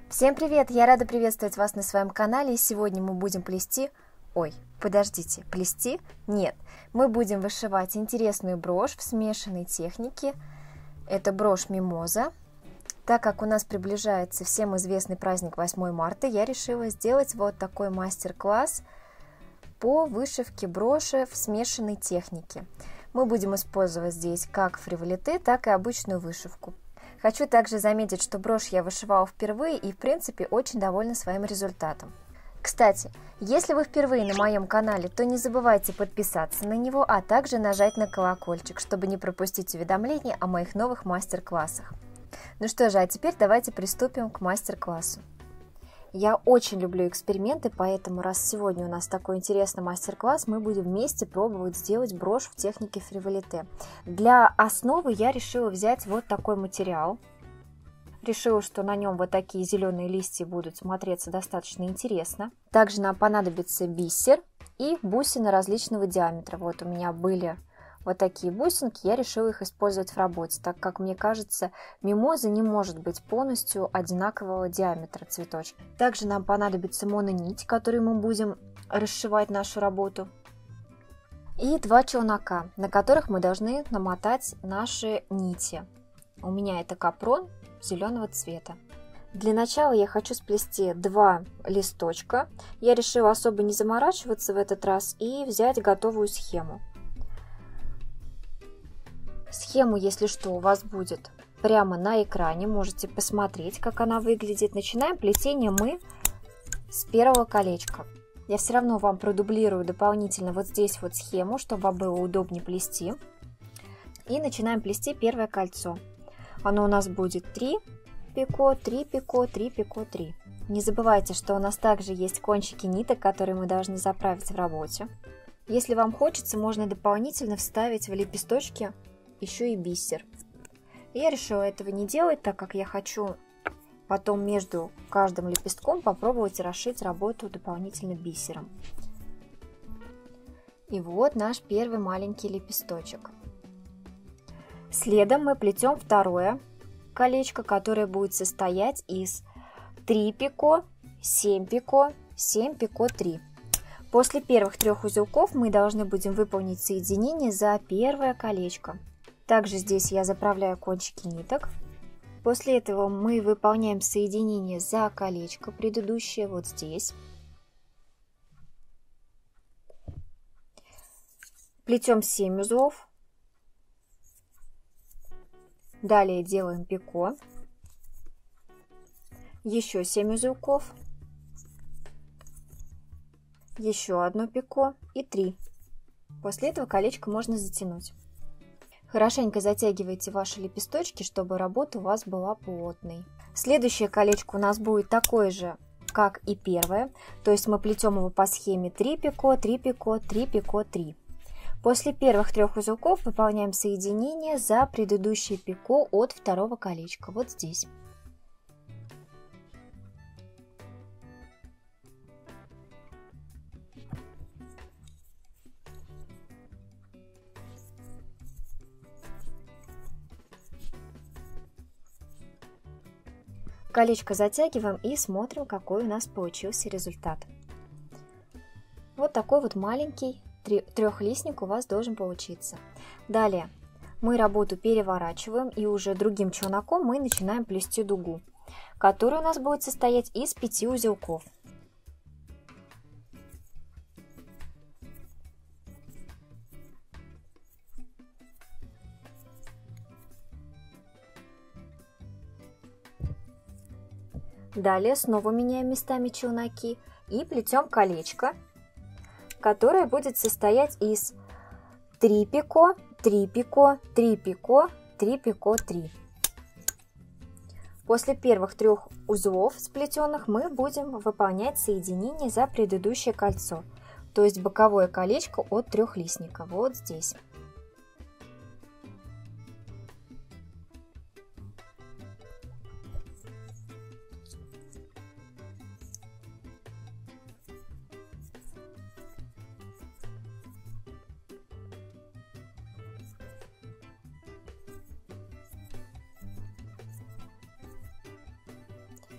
Всем привет! Я рада приветствовать вас на своем канале. И сегодня мы будем плести... плести? Нет, мы будем вышивать интересную брошь в смешанной технике. Это брошь мимоза. Так как у нас приближается всем известный праздник 8 марта, я решила сделать вот такой мастер-класс по вышивке броши в смешанной технике. Мы будем использовать здесь как фриволите, так и обычную вышивку. Хочу также заметить, что брошь я вышивала впервые и, в принципе, очень довольна своим результатом. Кстати, если вы впервые на моем канале, то не забывайте подписаться на него, а также нажать на колокольчик, чтобы не пропустить уведомления о моих новых мастер-классах. Ну что же, а теперь давайте приступим к мастер-классу. Я очень люблю эксперименты, поэтому раз сегодня у нас такой интересный мастер-класс, мы будем вместе пробовать сделать брошь в технике фриволите. Для основы я решила взять вот такой материал. Решила, что на нем вот такие зеленые листья будут смотреться достаточно интересно. Также нам понадобится бисер и бусины различного диаметра. Вот у меня были вот такие бусинки, я решила их использовать в работе, так как, мне кажется, мимоза не может быть полностью одинакового диаметра цветочка. Также нам понадобится мононить, которой мы будем расшивать нашу работу. И 2 челнока, на которых мы должны намотать наши нити. У меня это капрон зеленого цвета. Для начала я хочу сплести 2 листочка. Я решила особо не заморачиваться в этот раз и взять готовую схему. Схему, если что, у вас будет прямо на экране, можете посмотреть, как она выглядит. Начинаем плетение мы с первого колечка. Я все равно вам продублирую дополнительно вот здесь вот схему, чтобы вам было удобнее плести. И начинаем плести первое кольцо. Оно у нас будет 3 пико, 3 пико, 3 пико, 3. Не забывайте, что у нас также есть кончики ниток, которые мы должны заправить в работе. Если вам хочется, можно дополнительно вставить в лепесточки еще и бисер. Я решила этого не делать, так как я хочу потом между каждым лепестком попробовать расшить работу дополнительно бисером. И вот наш первый маленький лепесточек. Следом мы плетем второе колечко, которое будет состоять из 3 пико, 7 пико, 7 пико, 3. После первых 3 узелков мы должны будем выполнить соединение за первое колечко. Также здесь я заправляю кончики ниток. После этого мы выполняем соединение за колечко предыдущее вот здесь. Плетем 7 узлов. Далее делаем пико. Еще 7 узелков. Еще одно пико и 3. После этого колечко можно затянуть. Хорошенько затягивайте ваши лепесточки, чтобы работа у вас была плотной. Следующее колечко у нас будет такое же, как и первое. То есть мы плетем его по схеме 3 пико, 3 пико, 3 пико, 3. После первых 3 узелков выполняем соединение за предыдущее пико от второго колечка. Вот здесь. Колечко затягиваем и смотрим, какой у нас получился результат. Вот такой вот маленький трехлистник у вас должен получиться. Далее мы работу переворачиваем и уже другим челноком мы начинаем плести дугу, которая у нас будет состоять из 5 узелков. Далее снова меняем местами челноки и плетем колечко, которое будет состоять из 3 пико, 3 пико, 3 пико, 3 пико, 3. После первых 3 узлов сплетенных мы будем выполнять соединение за предыдущее кольцо, то есть боковое колечко от трехлистника, вот здесь.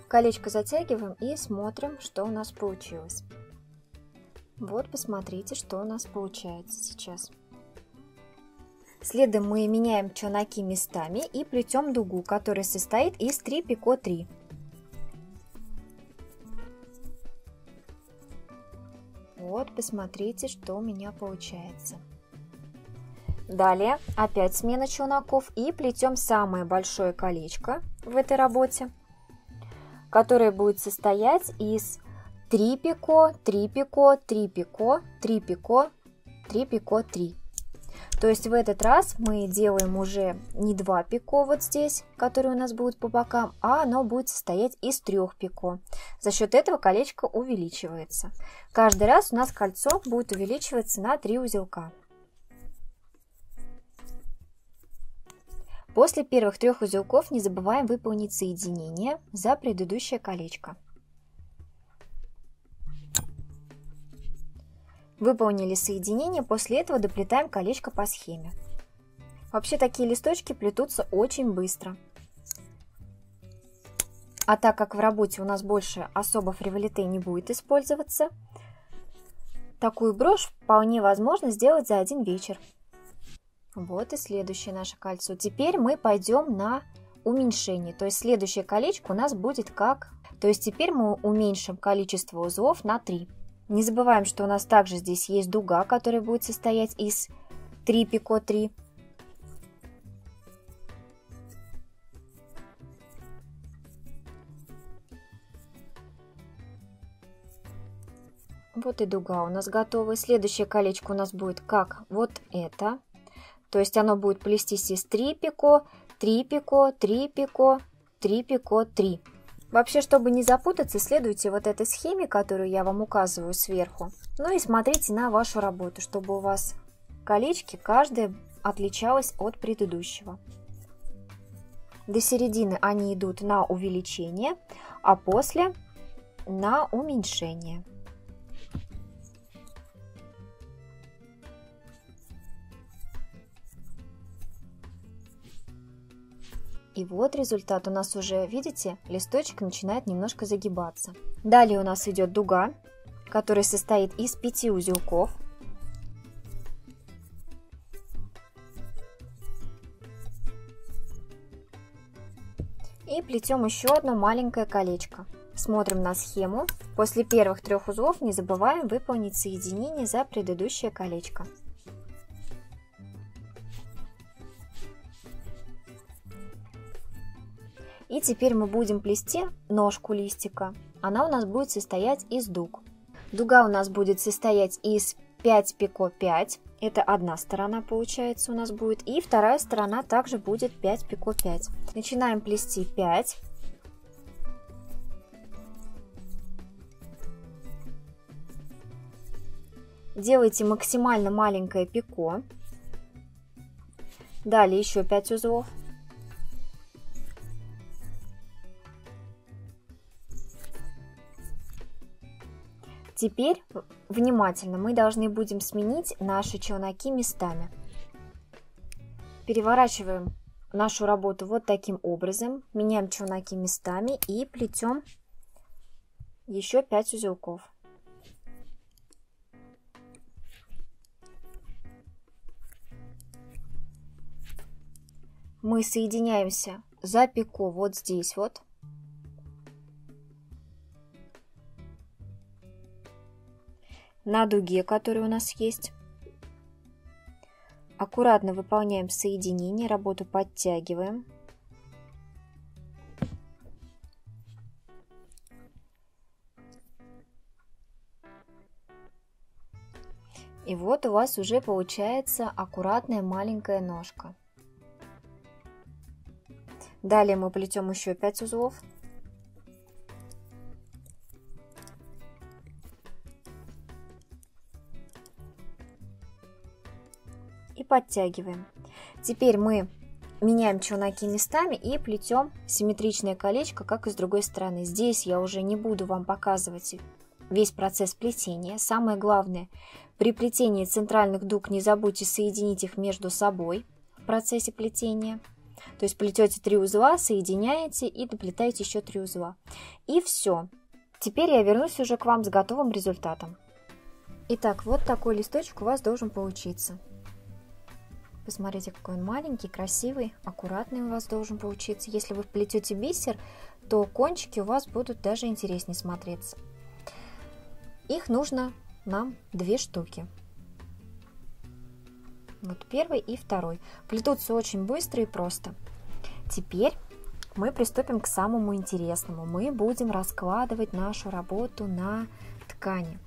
Колечко затягиваем и смотрим, что у нас получилось. Вот, посмотрите, что у нас получается сейчас. Следом мы меняем челноки местами и плетем дугу, которая состоит из 3 пико 3. Вот, посмотрите, что у меня получается. Далее опять смена челноков и плетем самое большое колечко в этой работе, которое будет состоять из 3 пико, 3 пико, 3 пико, 3 пико, 3 пико 3. То есть в этот раз мы делаем уже не 2 пико вот здесь, которые у нас будут по бокам, а оно будет состоять из 3 пико. За счет этого колечко увеличивается. Каждый раз у нас кольцо будет увеличиваться на 3 узелка. После первых 3 узелков не забываем выполнить соединение за предыдущее колечко. Выполнили соединение, после этого доплетаем колечко по схеме. Вообще такие листочки плетутся очень быстро. А так как в работе у нас больше особо фриволите не будет использоваться, такую брошь вполне возможно сделать за один вечер. Вот и следующее наше кольцо. Теперь мы пойдем на уменьшение. То есть следующее колечко у нас будет как... То есть теперь мы уменьшим количество узлов на 3. Не забываем, что у нас также здесь есть дуга, которая будет состоять из 3 пико 3. Вот и дуга у нас готова. Следующее колечко у нас будет как вот это. То есть оно будет плестись из 3 пико, 3 пико, 3 пико, 3 пико, 3. Вообще, чтобы не запутаться, следуйте вот этой схеме, которую я вам указываю сверху. Ну и смотрите на вашу работу, чтобы у вас колечки каждое отличалось от предыдущего. До середины они идут на увеличение, а после на уменьшение. И вот результат у нас уже, видите, листочек начинает немножко загибаться. Далее у нас идет дуга, которая состоит из 5 узелков. И плетем еще одно маленькое колечко. Смотрим на схему. После первых 3 узлов не забываем выполнить соединение за предыдущее колечко. И теперь мы будем плести ножку листика. Она у нас будет состоять из дуг. Дуга у нас будет состоять из 5 пико 5. Это одна сторона получается у нас будет. И вторая сторона также будет 5 пико 5. Начинаем плести 5. Делайте максимально маленькое пико. Далее еще 5 узлов. Теперь внимательно мы должны будем сменить наши челноки местами. Переворачиваем нашу работу вот таким образом, меняем челноки местами и плетем еще 5 узелков. Мы соединяемся за пико вот здесь вот. На дуге, которая у нас есть. Аккуратно выполняем соединение, работу подтягиваем. И вот у вас уже получается аккуратная маленькая ножка. Далее мы плетем еще 5 узлов. И подтягиваем. Теперь мы меняем челноки местами и плетем симметричное колечко, как и с другой стороны. Здесь я уже не буду вам показывать весь процесс плетения. Самое главное, при плетении центральных дуг не забудьте соединить их между собой в процессе плетения. То есть плетете 3 узла, соединяете и доплетаете еще 3 узла. И все. Теперь я вернусь уже к вам с готовым результатом. Итак, вот такой листочек у вас должен получиться. Посмотрите, какой он маленький, красивый, аккуратный у вас должен получиться. Если вы вплетете бисер, то кончики у вас будут даже интереснее смотреться. Их нужно нам 2 штуки. Вот первый и второй. Плетутся очень быстро и просто. Теперь мы приступим к самому интересному. Мы будем раскладывать нашу работу на ткани.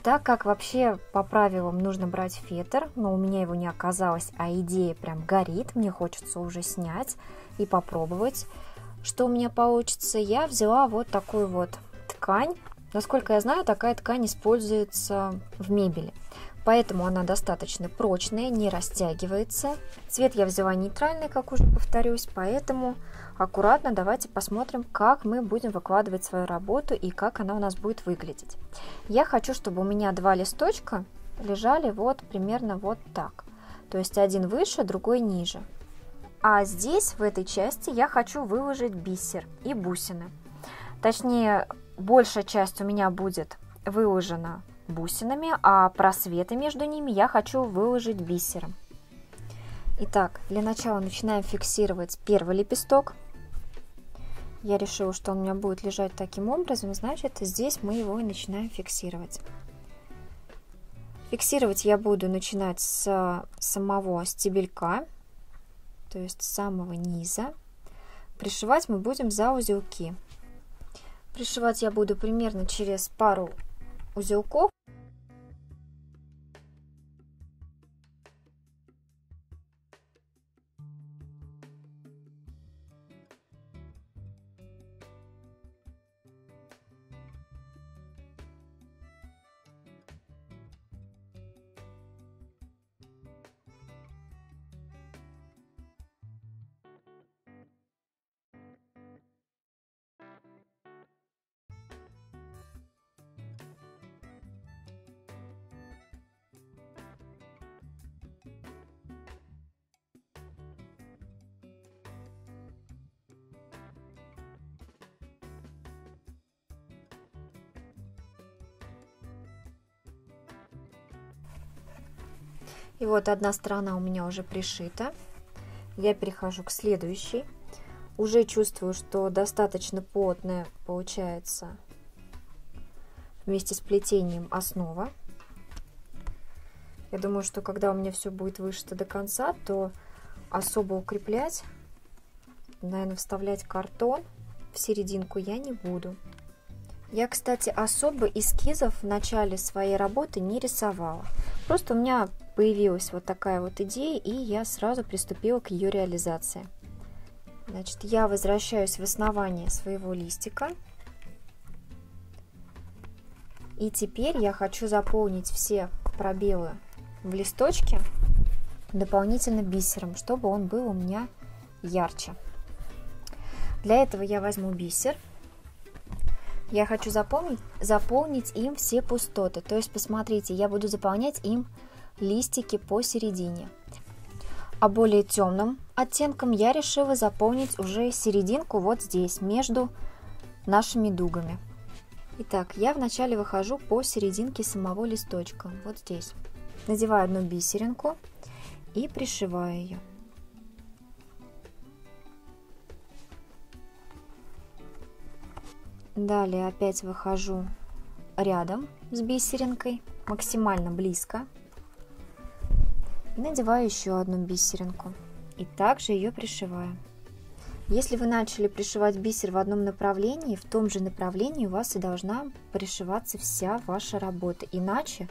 Так как вообще по правилам нужно брать фетр, но у меня его не оказалось, а идея прям горит, мне хочется уже снять и попробовать, что у меня получится, я взяла вот такую вот ткань. Насколько я знаю, такая ткань используется в мебели. Поэтому она достаточно прочная, не растягивается. Цвет я взяла нейтральный, как уже повторюсь, поэтому аккуратно давайте посмотрим, как мы будем выкладывать свою работу и как она у нас будет выглядеть. Я хочу, чтобы у меня 2 листочка лежали вот примерно вот так. То есть один выше, другой ниже. А здесь, в этой части, я хочу выложить бисер и бусины. Точнее, большая часть у меня будет выложена бусинами, а просветы между ними я хочу выложить бисером. Итак, для начала начинаем фиксировать первый лепесток. Я решила, что он у меня будет лежать таким образом, значит, здесь мы его и начинаем фиксировать. Фиксировать я буду начинать с самого стебелька, то есть с самого низа. Пришивать мы будем за узелки. Пришивать я буду примерно через пару узелков. И вот одна сторона у меня уже пришита. Я перехожу к следующей. Уже чувствую, что достаточно плотная получается вместе с плетением основа. Я думаю, что когда у меня все будет вышито до конца, то особо укреплять, наверное, вставлять картон в серединку я не буду. Я, кстати, особо эскизов в начале своей работы не рисовала. Просто у меня появилась вот такая вот идея, и я сразу приступила к ее реализации. Значит, я возвращаюсь в основание своего листика. И теперь я хочу заполнить все пробелы в листочке дополнительно бисером, чтобы он был у меня ярче. Для этого я возьму бисер. Я хочу заполнить им все пустоты. То есть, посмотрите, я буду заполнять им листики посередине. А более темным оттенком я решила заполнить уже серединку вот здесь, между нашими дугами. Итак, я вначале выхожу по серединке самого листочка, вот здесь. Надеваю одну бисеринку и пришиваю ее. Далее опять выхожу рядом с бисеринкой, максимально близко. Надеваю еще одну бисеринку и также ее пришиваю. Если вы начали пришивать бисер в одном направлении, в том же направлении у вас и должна пришиваться вся ваша работа, иначе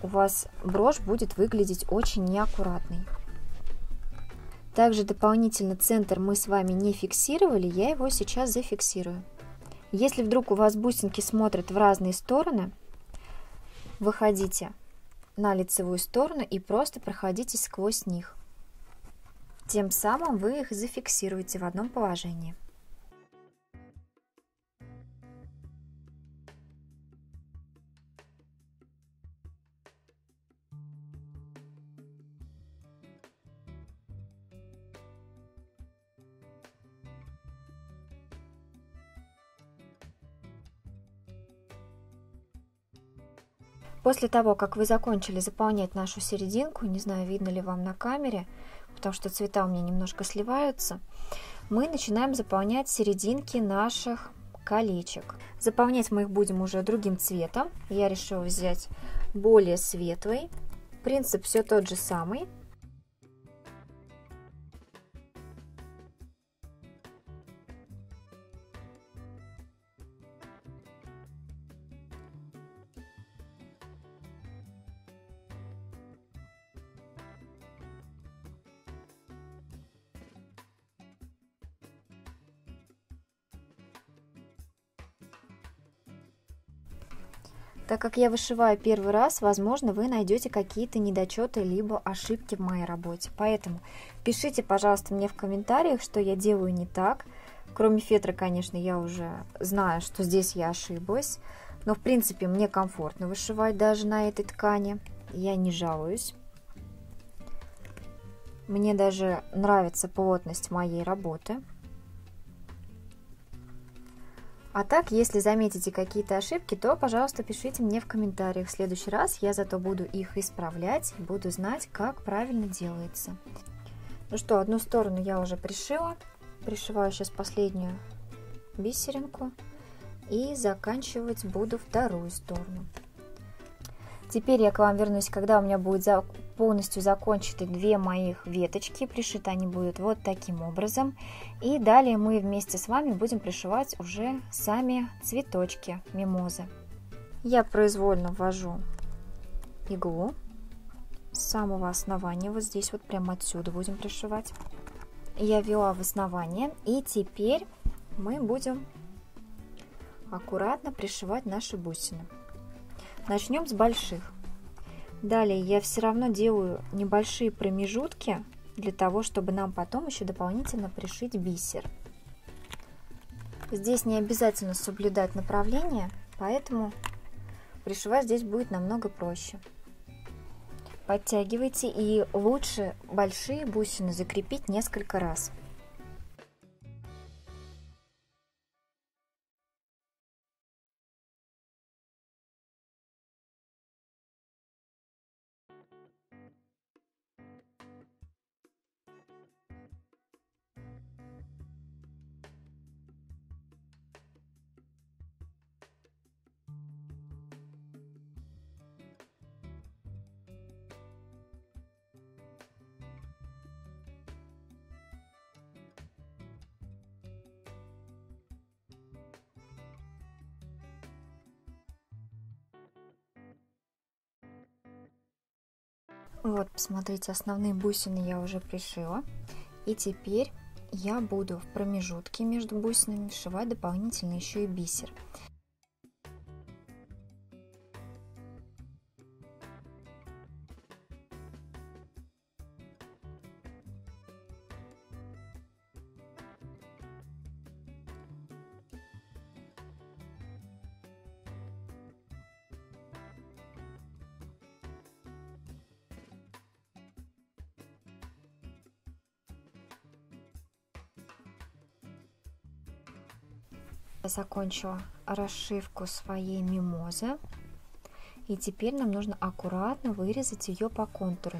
у вас брошь будет выглядеть очень неаккуратной. Также дополнительно центр мы с вами не фиксировали, я его сейчас зафиксирую. Если вдруг у вас бусинки смотрят в разные стороны, выходите на лицевую сторону и просто проходите сквозь них. Тем самым вы их зафиксируете в одном положении. После того, как вы закончили заполнять нашу серединку, не знаю, видно ли вам на камере, потому что цвета у меня немножко сливаются, мы начинаем заполнять серединки наших колечек. Заполнять мы их будем уже другим цветом. Я решила взять более светлый. Принцип все тот же самый. Так как я вышиваю первый раз, возможно, вы найдете какие-то недочеты либо ошибки в моей работе. Поэтому пишите, пожалуйста, мне в комментариях, что я делаю не так. Кроме фетра, конечно, я уже знаю, что здесь я ошиблась. Но, в принципе, мне комфортно вышивать даже на этой ткани. Я не жалуюсь. Мне даже нравится плотность моей работы. А так, если заметите какие-то ошибки, то, пожалуйста, пишите мне в комментариях. В следующий раз я зато буду их исправлять и буду знать, как правильно делается. Ну что, одну сторону я уже пришила. Пришиваю сейчас последнюю бисеринку. И заканчивать буду вторую сторону. Теперь я к вам вернусь, когда у меня будет полностью закончены две моих веточки. Пришиты они будут вот таким образом. И далее мы вместе с вами будем пришивать уже сами цветочки мимозы. Я произвольно ввожу иглу с самого основания. Вот здесь вот прямо отсюда будем пришивать. Я ввела в основание. И теперь мы будем аккуратно пришивать наши бусины. Начнем с больших. Далее я все равно делаю небольшие промежутки, для того, чтобы нам потом еще дополнительно пришить бисер. Здесь не обязательно соблюдать направление, поэтому пришивать здесь будет намного проще. Подтягивайте, и лучше большие бусины закрепить несколько раз. Вот, посмотрите, основные бусины я уже пришила. И теперь я буду в промежутке между бусинами вшивать дополнительно еще и бисер. Я закончила расшивку своей мимозы, и теперь нам нужно аккуратно вырезать ее по контуру.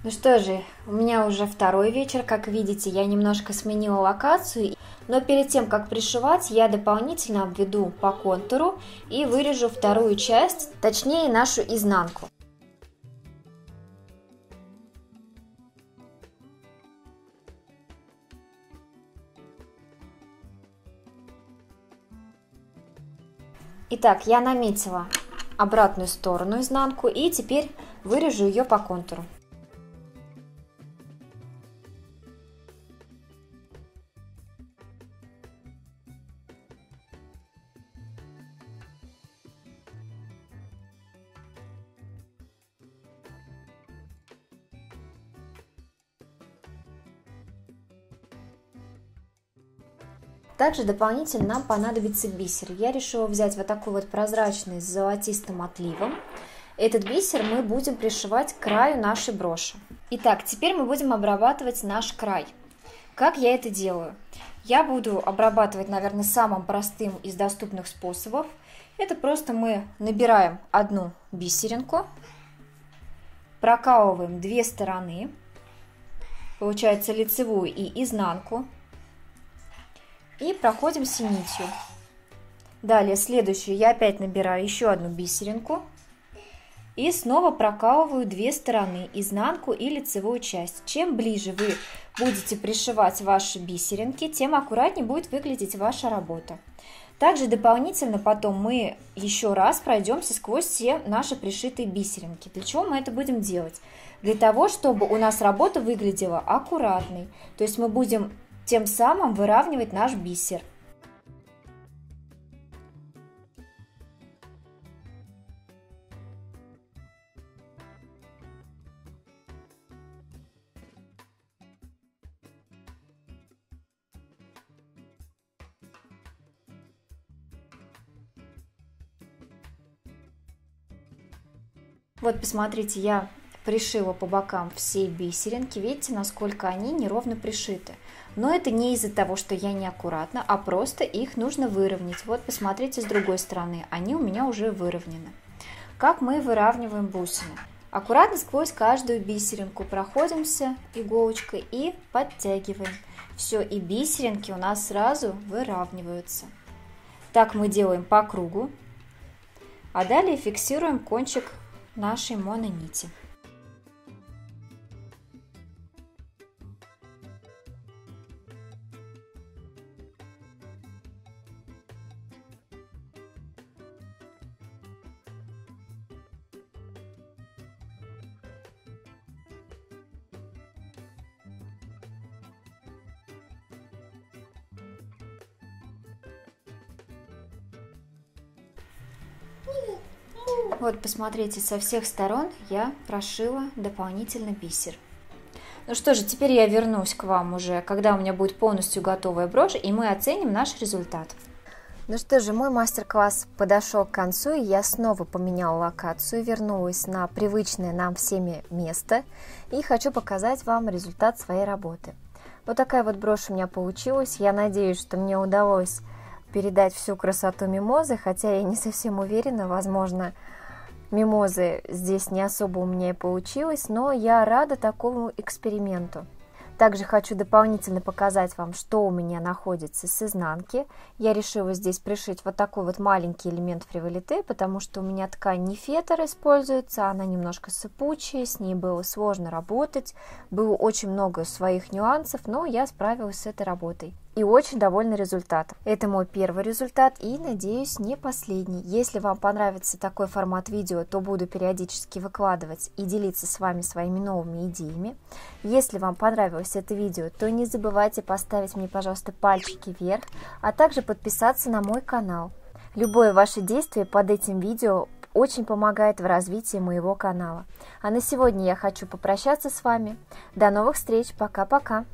Ну что же, у меня уже второй вечер, как видите, я немножко сменила локацию, но перед тем, как пришивать, я дополнительно обведу по контуру и вырежу вторую часть, точнее нашу изнанку. Итак, я наметила обратную сторону изнанку и теперь вырежу ее по контуру. Также дополнительно нам понадобится бисер. Я решила взять вот такой вот прозрачный с золотистым отливом. Этот бисер мы будем пришивать к краю нашей броши. Итак, теперь мы будем обрабатывать наш край. Как я это делаю? Я буду обрабатывать, наверное, самым простым из доступных способов. Это просто мы набираем одну бисеринку, прокалываем две стороны, получается лицевую и изнанку, и проходимся нитью. Далее следующую я опять набираю еще одну бисеринку и снова прокалываю две стороны, изнанку и лицевую часть. Чем ближе вы будете пришивать ваши бисеринки, тем аккуратнее будет выглядеть ваша работа. Также дополнительно потом мы еще раз пройдемся сквозь все наши пришитые бисеринки. Для чего мы это будем делать? Для того, чтобы у нас работа выглядела аккуратной. То есть мы будем тем самым выравнивать наш бисер. Вот посмотрите, я пришила по бокам все бисеринки. Видите, насколько они неровно пришиты. Но это не из-за того, что я неаккуратна, а просто их нужно выровнять. Вот посмотрите с другой стороны, они у меня уже выровнены. Как мы выравниваем бусины? Аккуратно сквозь каждую бисеринку проходимся иголочкой и подтягиваем. Все, и бисеринки у нас сразу выравниваются. Так мы делаем по кругу. А далее фиксируем кончик нашей мононити. Вот посмотрите, со всех сторон я прошила дополнительно бисер. Ну что же, теперь я вернусь к вам уже, когда у меня будет полностью готовая брошь, и мы оценим наш результат. Ну что же, мой мастер-класс подошел к концу, и я снова поменяла локацию, вернулась на привычное нам всеми место, и хочу показать вам результат своей работы. Вот такая вот брошь у меня получилась. Я надеюсь, что мне удалось передать всю красоту мимозы, хотя я не совсем уверена, возможно, мимозы здесь не особо у меня и получилось, но я рада такому эксперименту. Также хочу дополнительно показать вам, что у меня находится с изнанки. Я решила здесь пришить вот такой вот маленький элемент фриволите, потому что у меня ткань не фетр используется, она немножко сыпучая, с ней было сложно работать, было очень много своих нюансов, но я справилась с этой работой. И очень довольна результатом. Это мой первый результат и, надеюсь, не последний. Если вам понравится такой формат видео, то буду периодически выкладывать и делиться с вами своими новыми идеями. Если вам понравилось это видео, то не забывайте поставить мне, пожалуйста, пальчики вверх, а также подписаться на мой канал. Любое ваше действие под этим видео очень помогает в развитии моего канала. А на сегодня я хочу попрощаться с вами. До новых встреч. Пока-пока.